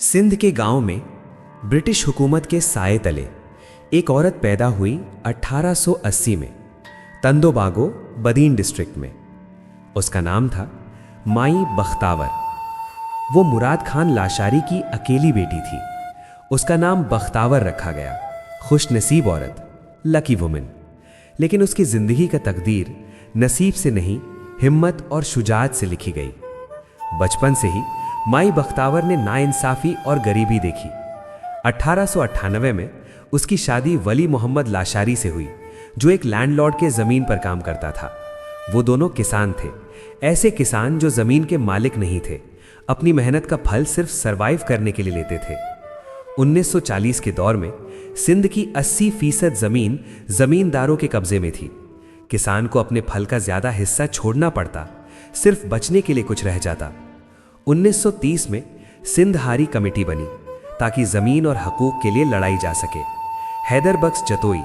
सिंध के गांव में ब्रिटिश हुकूमत के साए तले एक औरत पैदा हुई 1880 में तंदोबागो बदीन डिस्ट्रिक्ट में। उसका नाम था माई बख्तावर। वो मुराद खान लाशारी की अकेली बेटी थी। उसका नाम बख्तावर रखा गया। खुश नसीब औरत, लकी वुमेन। लेकिन उसकी जिंदगी का तकदीर नसीब से नहीं, हिम्मत और शुजाअत से लिखी गई। बचपन से ही माई बख्तावर ने नाइंसाफी और गरीबी देखी। 1898 में उसकी शादी वली मोहम्मद लाशारी से हुई, जो एक लैंडलॉर्ड के जमीन पर काम करता था। वो दोनों किसान थे, ऐसे किसान जो जमीन के मालिक नहीं थे, अपनी मेहनत का फल सिर्फ सरवाइव करने के लिए लेते थे। 1940 के दौर में सिंध की 80% जमीन जमींदारों के कब्जे में थी। किसान को अपने फल का ज्यादा हिस्सा छोड़ना पड़ता, सिर्फ बचने के लिए कुछ रह जाता। 1930 में सिंध हारी कमेटी बनी ताकि जमीन और हकूक के लिए लड़ाई जा सके। हैदर बख्श जतोई,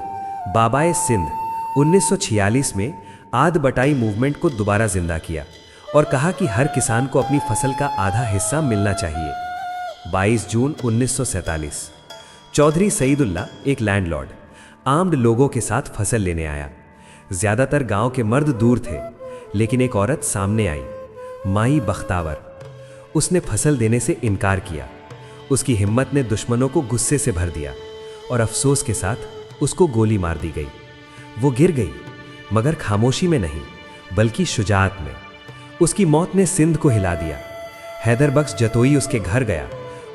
बाबाए सिंध, 1946 में आद बटाई मूवमेंट को दोबारा जिंदा किया और कहा कि हर किसान को अपनी फसल का आधा हिस्सा मिलना चाहिए। 22 जून 1947 चौधरी सईदुल्ला, एक लैंडलॉर्ड, आर्म्ड लोगों के साथ फसल लेने आया। ज्यादातर गांव के मर्द दूर थे, लेकिन एक औरत सामने आई, माई बख्तावर। उसने फसल देने से इनकार किया। उसकी हिम्मत ने दुश्मनों को गुस्से से भर दिया और अफसोस के साथ उसको गोली मार दी गई। वो गिर गई, मगर खामोशी में नहीं, बल्कि शुजाअत में। उसकी मौत ने सिंध को हिला दिया। हैदर बख्श जतोई उसके घर गया,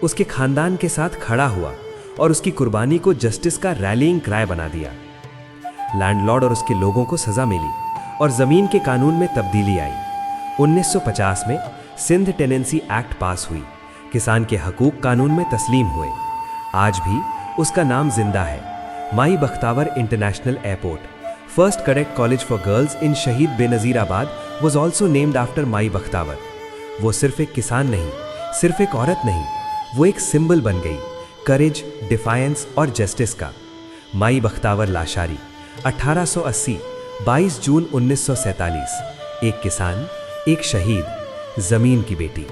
उसके खानदान के साथ खड़ा हुआ और उसकी कुर्बानी को जस्टिस का रैलीइंग क्राई बना दिया। लैंडलॉर्ड और उसके लोगों को सजा मिली और जमीन के कानून में तब्दीली आई। 1950 में सिंध टेनेंसी एक्ट पास हुई। किसान के हकूक कानून में तस्लीम हुए। आज भी उसका नाम जिंदा है। Mai Bakhtawar international airport, first cadet college for girls in Shaheed Benazirabad was also named after Mai Bakhtawar. वो सिर्फ एक किसान नहीं, सिर्फ एक औरत नहीं, वो एक सिंबल बन गई, करेज, डिफायंस और जस्टिस का। माई बख्तावर लाशारी, 1880, 22 जून 1947। एक किसान, एक शहीद, जमीन की बेटी।